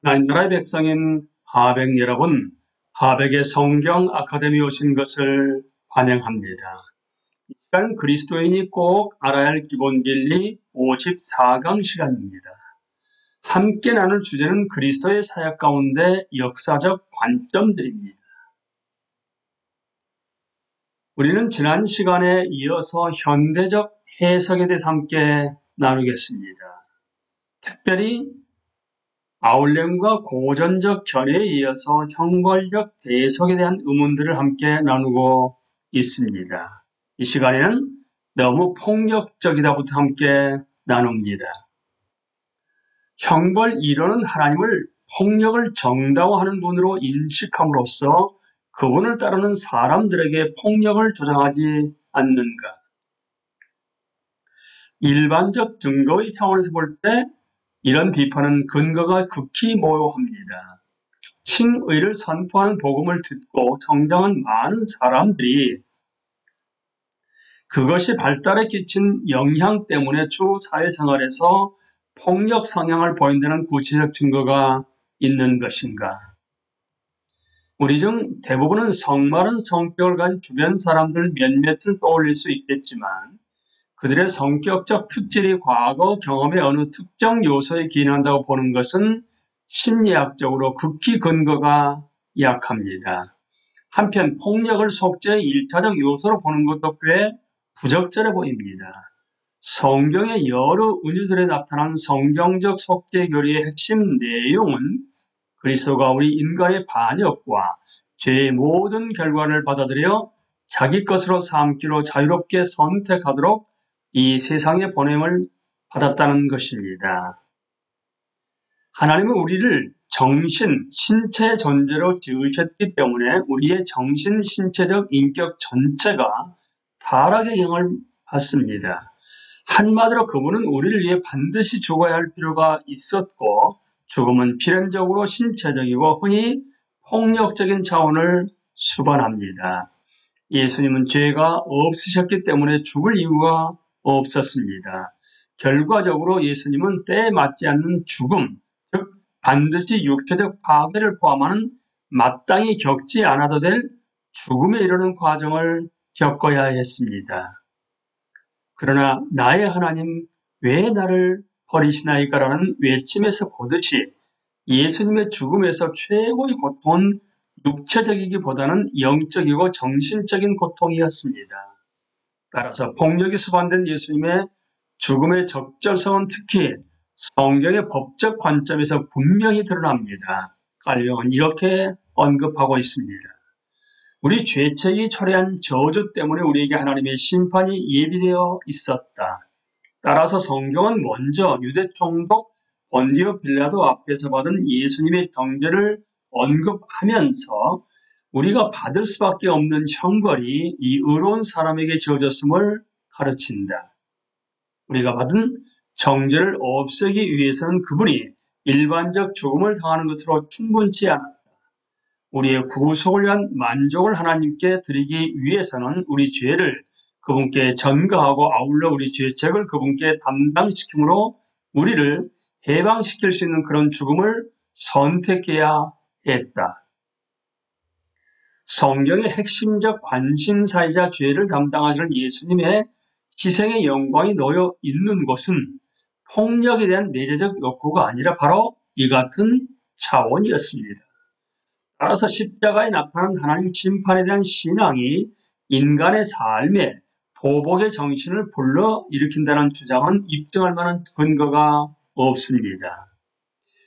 하나님 나라의 백성인 하백 여러분, 하백의 성경 아카데미 오신 것을 환영합니다. 이 시간 그리스도인이 꼭 알아야 할 기본 진리 54강 시간입니다. 함께 나눌 주제는 그리스도의 사역 가운데 역사적 관점들입니다. 우리는 지난 시간에 이어서 현대적 해석에 대해서 함께 나누겠습니다. 특별히 아울렘과 고전적 견해에 이어서 형벌적 대속에 대한 의문들을 함께 나누고 있습니다. 이 시간에는 너무 폭력적이다부터 함께 나눕니다. 형벌 이론은 하나님을 폭력을 정당화하는 분으로 인식함으로써 그분을 따르는 사람들에게 폭력을 조장하지 않는가. 일반적 증거의 차원에서 볼 때 이런 비판은 근거가 극히 모호합니다. 칭의를 선포하는 복음을 듣고 성장한 많은 사람들이 그것이 발달에 끼친 영향 때문에 주 사회생활에서 폭력 성향을 보인다는 구체적 증거가 있는 것인가? 우리 중 대부분은 성마른 성격을 가진 주변 사람들 몇몇을 떠올릴 수 있겠지만 그들의 성격적 특질이 과거 경험의 어느 특정 요소에 기인한다고 보는 것은 심리학적으로 극히 근거가 약합니다. 한편 폭력을 속죄의 1차적 요소로 보는 것도 꽤 부적절해 보입니다. 성경의 여러 은유들에 나타난 성경적 속죄 교리의 핵심 내용은 그리스도가 우리 인간의 반역과 죄의 모든 결과를 받아들여 자기 것으로 삼기로 자유롭게 선택하도록 이 세상에 보냄을 받았다는 것입니다. 하나님은 우리를 정신, 신체 존재로 지으셨기 때문에 우리의 정신, 신체적 인격 전체가 타락의 영향을 받습니다. 한마디로 그분은 우리를 위해 반드시 죽어야 할 필요가 있었고 죽음은 필연적으로 신체적이고 흔히 폭력적인 차원을 수반합니다. 예수님은 죄가 없으셨기 때문에 죽을 이유가 없었습니다. 결과적으로 예수님은 때에 맞지 않는 죽음, 즉 반드시 육체적 파괴를 포함하는 마땅히 겪지 않아도 될 죽음에 이르는 과정을 겪어야 했습니다. 그러나 나의 하나님 왜 나를 버리시나이까라는 외침에서 보듯이 예수님의 죽음에서 최고의 고통은 육체적이기보다는 영적이고 정신적인 고통이었습니다. 따라서 폭력이 수반된 예수님의 죽음의 적절성은 특히 성경의 법적 관점에서 분명히 드러납니다. 깔병은 이렇게 언급하고 있습니다. 우리 죄책이 초래한 저주 때문에 우리에게 하나님의 심판이 예비되어 있었다. 따라서 성경은 먼저 유대 총독 본디오 빌라도 앞에서 받은 예수님의 정죄를 언급하면서 우리가 받을 수밖에 없는 형벌이 이 의로운 사람에게 지어졌음을 가르친다. 우리가 받은 정죄를 없애기 위해서는 그분이 일반적 죽음을 당하는 것으로 충분치 않았다. 우리의 구속을 위한 만족을 하나님께 드리기 위해서는 우리 죄를 그분께 전가하고 아울러 우리 죄책을 그분께 담당시킴으로 우리를 해방시킬 수 있는 그런 죽음을 선택해야 했다. 성경의 핵심적 관심사이자 죄를 담당하시는 예수님의 희생의 영광이 놓여 있는 곳은 폭력에 대한 내재적 욕구가 아니라 바로 이 같은 차원이었습니다. 따라서 십자가에 나타난 하나님 심판에 대한 신앙이 인간의 삶에 보복의 정신을 불러일으킨다는 주장은 입증할 만한 근거가 없습니다.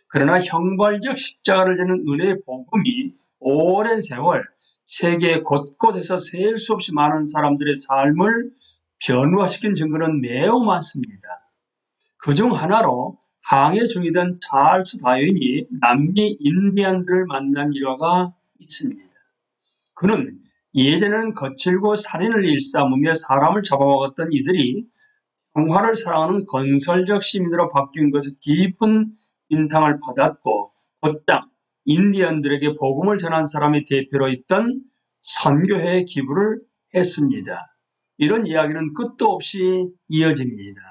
그러나 형벌적 십자가를 지는 은혜의 복음이 오랜 세월 세계 곳곳에서 셀 수 없이 많은 사람들의 삶을 변화시킨 증거는 매우 많습니다. 그중 하나로 항해 중이던 찰스 다윈이 남미 인디안들을 만난 일화가 있습니다. 그는 예전에는 거칠고 살인을 일삼으며 사람을 잡아먹었던 이들이 평화를 사랑하는 건설적 시민으로 바뀐 것에 깊은 인상을 받았고 곧장 인디언들에게 복음을 전한 사람의 대표로 있던 선교회에 기부를 했습니다. 이런 이야기는 끝도 없이 이어집니다.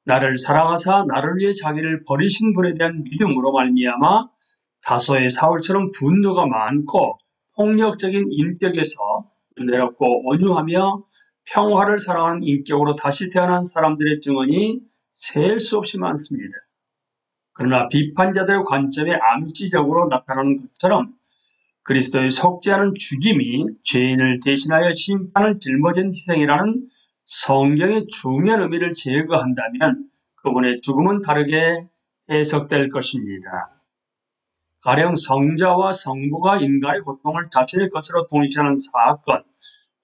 나를 사랑하사 나를 위해 자기를 버리신 분에 대한 믿음으로 말미암아 다소의 사울처럼 분노가 많고 폭력적인 인격에서 은혜롭고 온유하며 평화를 사랑하는 인격으로 다시 태어난 사람들의 증언이 셀 수 없이 많습니다. 그러나 비판자들의 관점에 암시적으로 나타나는 것처럼 그리스도의 속지 않은 죽임이 죄인을 대신하여 심판을 짊어진 희생이라는 성경의 중요한 의미를 제거한다면 그분의 죽음은 다르게 해석될 것입니다. 가령 성자와 성부가 인간의 고통을 자신의 것으로 동일시하는 사건,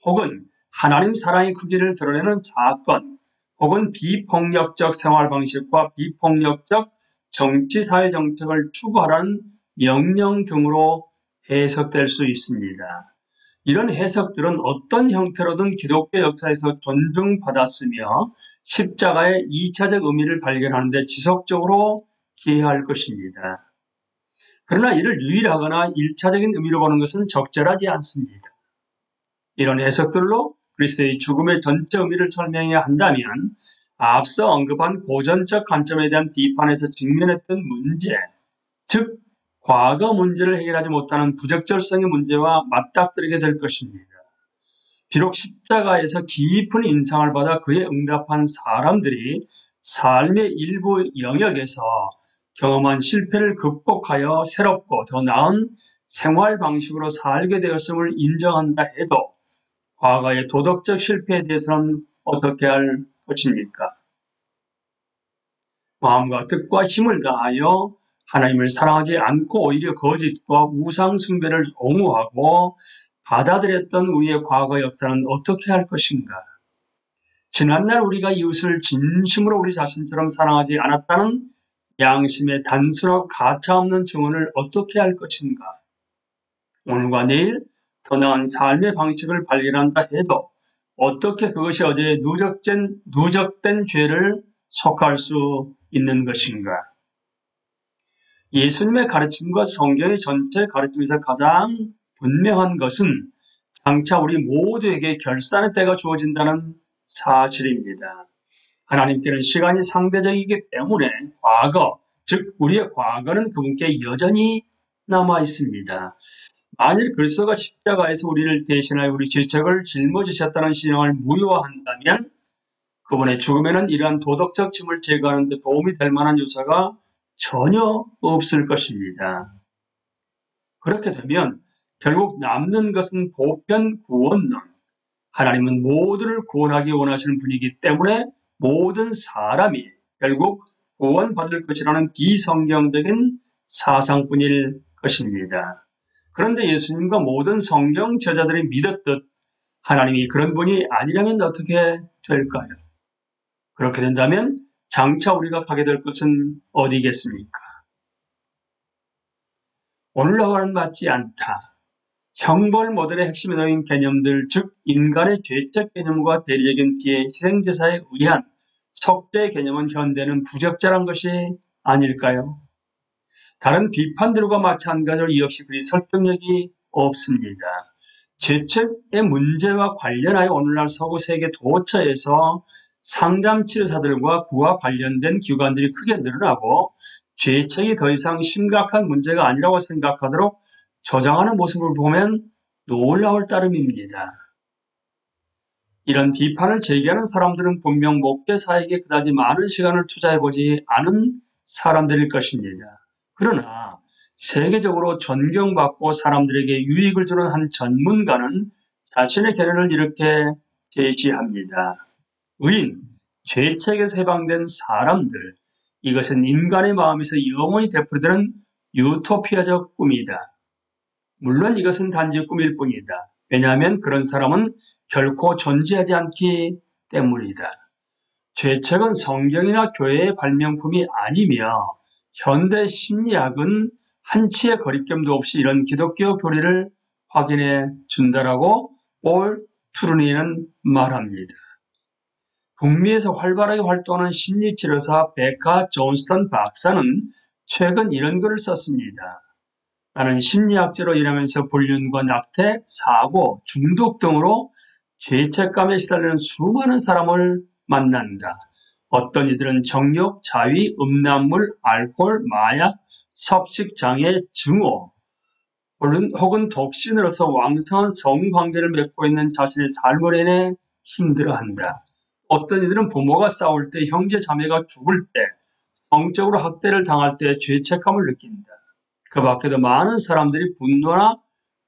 혹은 하나님 사랑의 크기를 드러내는 사건, 혹은 비폭력적 생활 방식과 비폭력적 정치 사회 정책을 추구하라는 명령 등으로 해석될 수 있습니다. 이런 해석들은 어떤 형태로든 기독교 역사에서 존중받았으며 십자가의 2차적 의미를 발견하는 데 지속적으로 기여할 것입니다. 그러나 이를 유일하거나 1차적인 의미로 보는 것은 적절하지 않습니다. 이런 해석들로 그리스도의 죽음의 전체 의미를 설명해야 한다면 앞서 언급한 고전적 관점에 대한 비판에서 직면했던 문제, 즉 과거 문제를 해결하지 못하는 부적절성의 문제와 맞닥뜨리게 될 것입니다. 비록 십자가에서 깊은 인상을 받아 그에 응답한 사람들이 삶의 일부 영역에서 경험한 실패를 극복하여 새롭고 더 나은 생활 방식으로 살게 되었음을 인정한다 해도 과거의 도덕적 실패에 대해서는 어떻게 할 것입니까? 마음과 뜻과 힘을 다하여 하나님을 사랑하지 않고 오히려 거짓과 우상 숭배를 옹호하고 받아들였던 우리의 과거 역사는 어떻게 할 것인가? 지난날 우리가 이웃을 진심으로 우리 자신처럼 사랑하지 않았다는 양심의 단순하고 가차없는 증언을 어떻게 할 것인가? 오늘과 내일 더 나은 삶의 방식을 발견한다 해도 어떻게 그것이 어제의 누적된 죄를 속할 수 있는 것인가? 예수님의 가르침과 성경의 전체 가르침에서 가장 분명한 것은 장차 우리 모두에게 결산의 때가 주어진다는 사실입니다. 하나님께는 시간이 상대적이기 때문에 과거, 즉 우리의 과거는 그분께 여전히 남아 있습니다. 만일 그리스도가 십자가에서 우리를 대신하여 우리 죄책을 짊어지셨다는 신앙을 무효화한다면 그분의 죽음에는 이러한 도덕적 짐을 제거하는 데 도움이 될 만한 요소가 전혀 없을 것입니다. 그렇게 되면 결국 남는 것은 보편 구원론. 하나님은 모두를 구원하기 원하시는 분이기 때문에 모든 사람이 결국 구원받을 것이라는 비성경적인 사상뿐일 것입니다. 그런데 예수님과 모든 성경 저자들이 믿었듯 하나님이 그런 분이 아니라면 어떻게 될까요? 그렇게 된다면 장차 우리가 가게 될 것은 어디겠습니까? 오늘과는 맞지 않다. 형벌 모델의 핵심에 놓인 개념들, 즉 인간의 죄책 개념과 대리적인 피해 희생제사에 의한 속죄 개념은 현대는 부적절한 것이 아닐까요? 다른 비판들과 마찬가지로 이 역시 그리 설득력이 없습니다. 죄책의 문제와 관련하여 오늘날 서구 세계 도처에서 상담치료사들과 그와 관련된 기관들이 크게 늘어나고 죄책이 더 이상 심각한 문제가 아니라고 생각하도록 조장하는 모습을 보면 놀라울 따름입니다. 이런 비판을 제기하는 사람들은 분명 목회자에게 그다지 많은 시간을 투자해보지 않은 사람들일 것입니다. 그러나 세계적으로 존경받고 사람들에게 유익을 주는 한 전문가는 자신의 견해를 이렇게 제시합니다. 의인, 죄책에서 해방된 사람들, 이것은 인간의 마음에서 영원히 되풀이되는 유토피아적 꿈이다. 물론 이것은 단지 꿈일 뿐이다. 왜냐하면 그런 사람은 결코 존재하지 않기 때문이다. 죄책은 성경이나 교회의 발명품이 아니며 현대 심리학은 한치의 거리낌도 없이 이런 기독교 교리를 확인해 준다라고 폴 투르니는 말합니다. 북미에서 활발하게 활동하는 심리치료사 베카 존스턴 박사는 최근 이런 글을 썼습니다. 나는 심리학자로 일하면서 불륜과 낙태, 사고, 중독 등으로 죄책감에 시달리는 수많은 사람을 만난다. 어떤 이들은 정욕, 자위, 음란물, 알코올, 마약, 섭식장애, 증오, 혹은 독신으로서 왕성한 성관계를 맺고 있는 자신의 삶으로 인해 힘들어한다. 어떤 이들은 부모가 싸울 때, 형제 자매가 죽을 때, 성적으로 학대를 당할 때 죄책감을 느낀다. 그 밖에도 많은 사람들이 분노나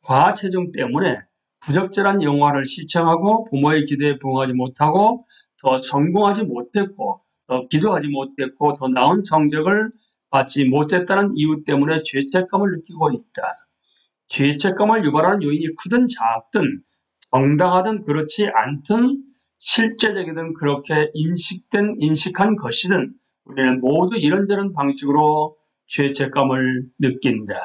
과체중 때문에 부적절한 영화를 시청하고 부모의 기대에 부응하지 못하고 더 성공하지 못했고 더 기도하지 못했고 더 나은 성적을 받지 못했다는 이유 때문에 죄책감을 느끼고 있다. 죄책감을 유발하는 요인이 크든 작든 정당하든 그렇지 않든 실제적이든 그렇게 인식한 것이든 우리는 모두 이런저런 방식으로 죄책감을 느낀다.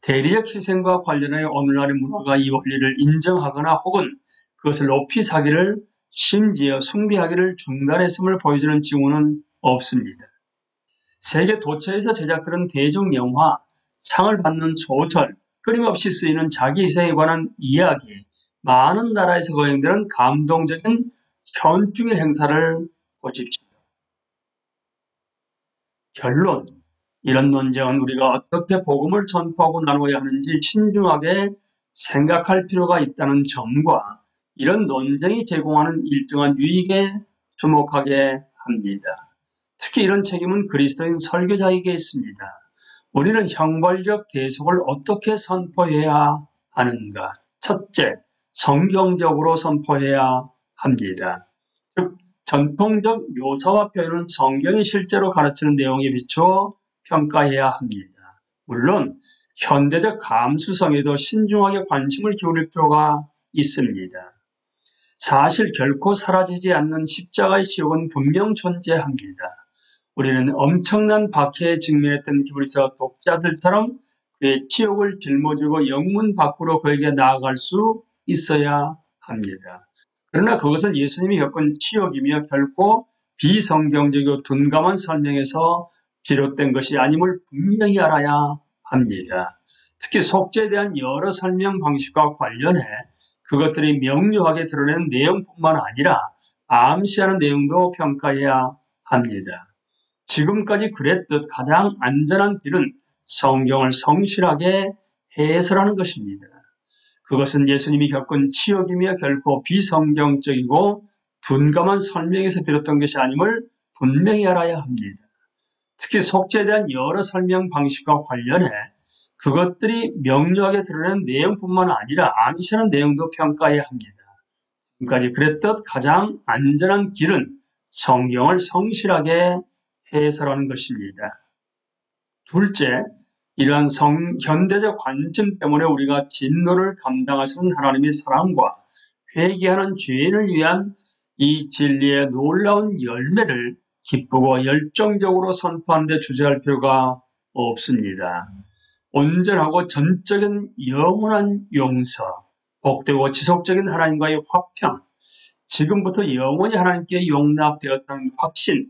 대리적 희생과 관련해 오늘날의 문화가 이 원리를 인정하거나 혹은 그것을 높이 사기를 심지어 숭배하기를 중단했음을 보여주는 징후는 없습니다. 세계 도처에서 제작되는 대중 영화, 상을 받는 소설, 끊임없이 쓰이는 자기 희생에 관한 이야기, 많은 나라에서 거행되는 감동적인 현중의 행사를 보십시오. 결론, 이런 논쟁은 우리가 어떻게 복음을 전파하고 나누어야 하는지 신중하게 생각할 필요가 있다는 점과 이런 논쟁이 제공하는 일정한 유익에 주목하게 합니다. 특히 이런 책임은 그리스도인 설교자에게 있습니다. 우리는 형벌적 대속을 어떻게 선포해야 하는가? 첫째, 성경적으로 선포해야 합니다. 즉, 전통적 묘사와 표현은 성경이 실제로 가르치는 내용에 비추어 평가해야 합니다. 물론 현대적 감수성에도 신중하게 관심을 기울일 필요가 있습니다. 사실 결코 사라지지 않는 십자가의 시욕은 분명 존재합니다. 우리는 엄청난 박해에 직면했던 히브리서 독자들처럼 그의 치욕을 짊어지고 영문 밖으로 그에게 나아갈 수 있어야 합니다. 그러나 그것은 예수님이 겪은 치욕이며 결코 비성경적이고 둔감한 설명에서 비롯된 것이 아님을 분명히 알아야 합니다. 특히 속죄에 대한 여러 설명 방식과 관련해 그것들이 명료하게 드러낸 내용뿐만 아니라 암시하는 내용도 평가해야 합니다. 지금까지 그랬듯 가장 안전한 길은 성경을 성실하게 해설하는 것입니다. 그것은 예수님이 겪은 치욕이며 결코 비성경적이고 둔감한 설명에서 비롯된 것이 아님을 분명히 알아야 합니다. 특히 속죄에 대한 여러 설명 방식과 관련해 그것들이 명료하게 드러낸 내용뿐만 아니라 암시하는 내용도 평가해야 합니다. 지금까지 그랬듯 가장 안전한 길은 성경을 성실하게 해설하는 것입니다. 둘째, 이러한 현대적 관점 때문에 우리가 진노를 감당하시는 하나님의 사랑과 회개하는 죄인을 위한 이 진리의 놀라운 열매를 기쁘고 열정적으로 선포하는 데 주저할 필요가 없습니다. 온전하고 전적인 영원한 용서, 복되고 지속적인 하나님과의 화평, 지금부터 영원히 하나님께 용납되었다는 확신,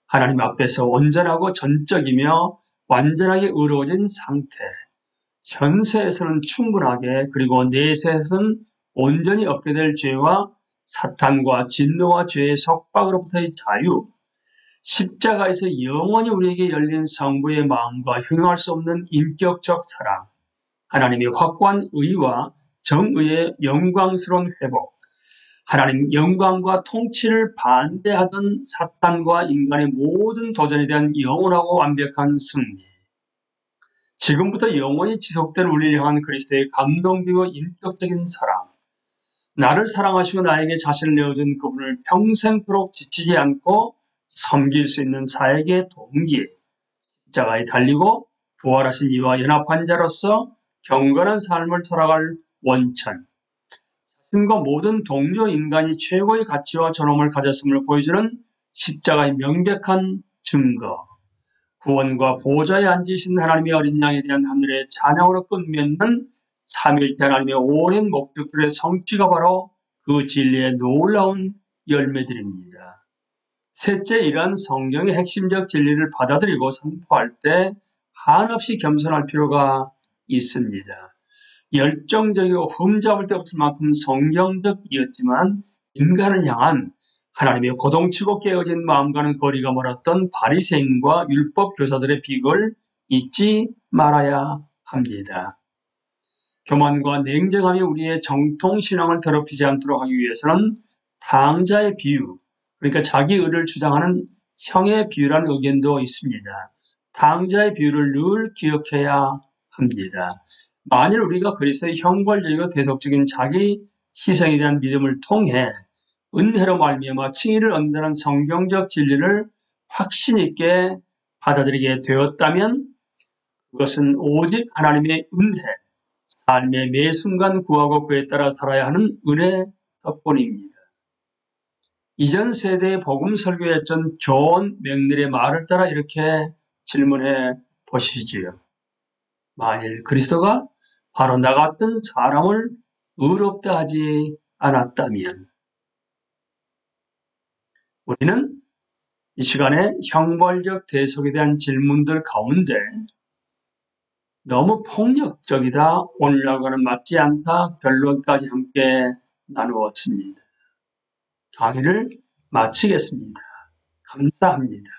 하나님 앞에서 온전하고 전적이며 완전하게 의로워진 상태, 현세에서는 충분하게 그리고 내세에서는 온전히 얻게 될 죄와 사탄과 진노와 죄의 속박으로부터의 자유, 십자가에서 영원히 우리에게 열린 성부의 마음과 형용할 수 없는 인격적 사랑, 하나님의 확고한 의와 정의의 영광스러운 회복, 하나님 영광과 통치를 반대하던 사탄과 인간의 모든 도전에 대한 영원하고 완벽한 승리, 지금부터 영원히 지속될 우리를 향한 그리스도의 감동적이고 인격적인 사랑, 나를 사랑하시고 나에게 자신을 내어준 그분을 평생토록 지치지 않고 섬길 수 있는 사역의 동기, 십자가에 달리고 부활하신 이와 연합한 자로서 경건한 삶을 살아갈 원천, 자신과 모든 동료 인간이 최고의 가치와 존엄을 가졌음을 보여주는 십자가의 명백한 증거, 구원과 보좌에 앉으신 하나님의 어린 양에 대한 하늘의 찬양으로 끝맺는 삼위일체 하나님의 오랜 목적들의 성취가 바로 그 진리의 놀라운 열매들입니다. 셋째, 이러한 성경의 핵심적 진리를 받아들이고 선포할 때 한없이 겸손할 필요가 있습니다. 열정적이고 흠잡을 데 없을 만큼 성경적이었지만 인간을 향한 하나님의 고동치고 깨어진 마음과는 거리가 멀었던 바리새인과 율법 교사들의 비극을 잊지 말아야 합니다. 교만과 냉정함이 우리의 정통신앙을 더럽히지 않도록 하기 위해서는 당자의 비유, 그러니까 자기 의를 주장하는 형의 비유라는 의견도 있습니다. 당자의 비유를 늘 기억해야 합니다. 만일 우리가 그리스도의 형벌적이고 대속적인 자기 희생에 대한 믿음을 통해 은혜로 말미암아 칭의를 얻는다는 성경적 진리를 확신 있게 받아들이게 되었다면 그것은 오직 하나님의 은혜, 삶의 매 순간 구하고 그에 따라 살아야 하는 은혜 덕분입니다. 이전 세대의 복음 설교했던 존 맥닐의 말을 따라 이렇게 질문해 보시지요. 만일 그리스도가 바로 나 같은 사람을 의롭다 하지 않았다면 우리는 이 시간에 형벌적 대속에 대한 질문들 가운데 너무 폭력적이다, 오늘날과는 맞지 않다 결론까지 함께 나누었습니다. 강의를 마치겠습니다. 감사합니다.